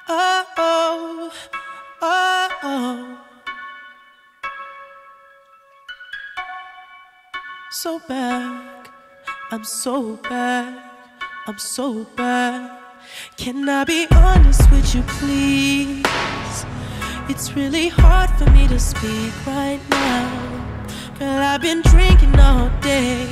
Oh, oh, oh, oh. So bad, I'm so bad, I'm so bad. Can I be honest with you, please? It's really hard for me to speak right now. Girl, I've been drinking all day.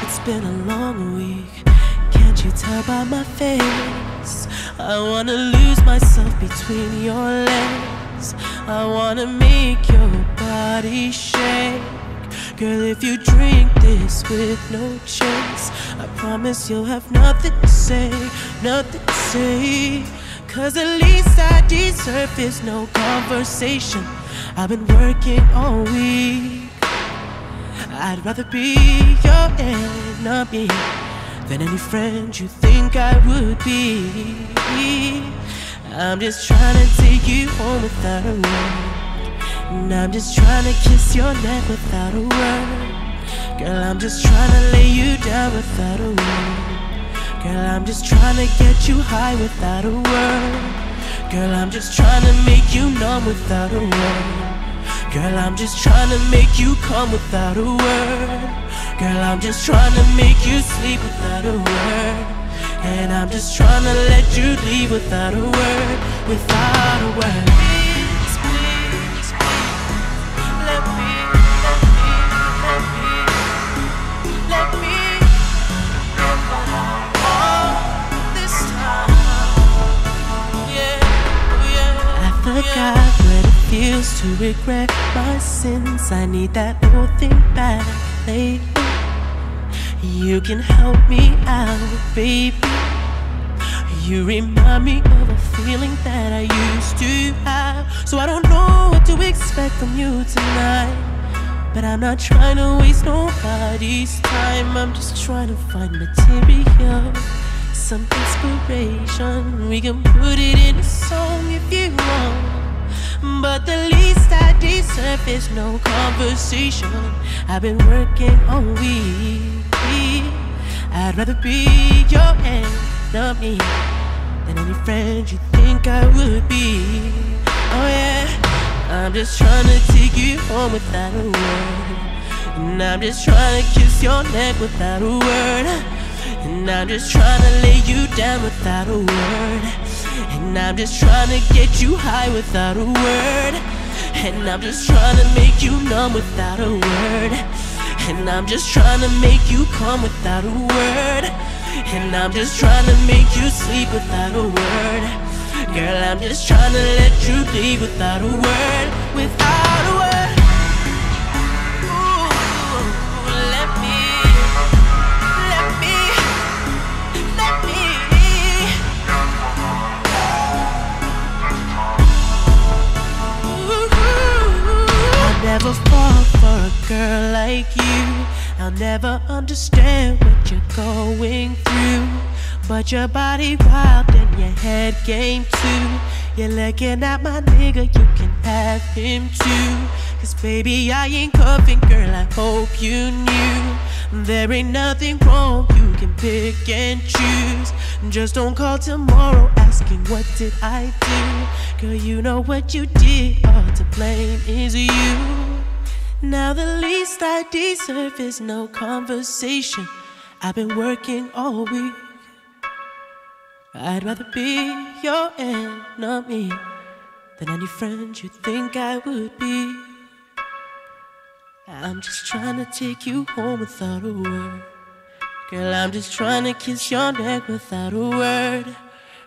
It's been a long week. Can't you tell by my face? I wanna lose myself between your legs. I wanna make your body shake. Girl, if you drink this with no chase, I promise you'll have nothing to say, nothing to say. Cause at least I deserve is no conversation. I've been working all week. I'd rather be your enemy than any friend you think I would be. I'm just trying to take you home without a word, and I'm just trying to kiss your neck without a word. Girl, I'm just trying to lay you down without a word. Girl, I'm just trying to get you high without a word. Girl, I'm just trying to make you numb without a word. Girl, I'm just trying to make you come without a word. Girl, I'm just trying to make you sleep without a word. And I'm just trying to let you leave without a word, without a word. Please, please, please, let me all this time. Yeah, yeah. I forgot what it feels to regret my sins. I need that old thing back lately. You can help me out, baby. You remind me of a feeling that I used to have. So I don't know what to expect from you tonight, but I'm not trying to waste nobody's time. I'm just trying to find material, some inspiration. We can put it in a song if you want, but the least I deserve is no conversation. I've been working all week. I'd rather be your enemy than any friend you think I would be. Oh yeah, I'm just trying to take you home without a word, and I'm just trying to kiss your neck without a word, and I'm just trying to lay you down without a word, and I'm just trying to get you high without a word, and I'm just trying to make you numb without a word, and I'm just trying to make you come without a word, and I'm just trying to make you sleep without a word. Girl, I'm just trying to let you leave without a word, without a word. Ooh, let me. I'll never fall for a girl like you. I'll never understand what you're going through, but your body wild and your head game too. You're looking at my nigga, you can have him too. Cause baby, I ain't cuffing, girl, I hope you knew. There ain't nothing wrong, you can pick and choose. Just don't call tomorrow asking what did I do. Girl, you know what you did, all to blame is you. Now the least I deserve is no conversation. I've been working all week. I'd rather be your enemy than any friend you think I would be. I'm just trying to take you home without a word. Girl, I'm just trying to kiss your neck without a word.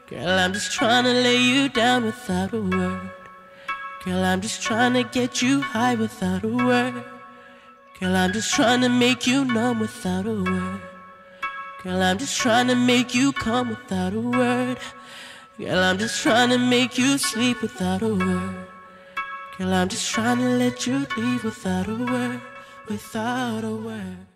Girl, I'm just trying to lay you down without a word. Girl, I'm just trying to get you high without a word. Girl, I'm just trying to make you numb without a word. Girl, I'm just trying to make you come without a word. Girl, I'm just trying to make you sleep without a word. Girl, I'm just trying to let you leave without a word, without a word.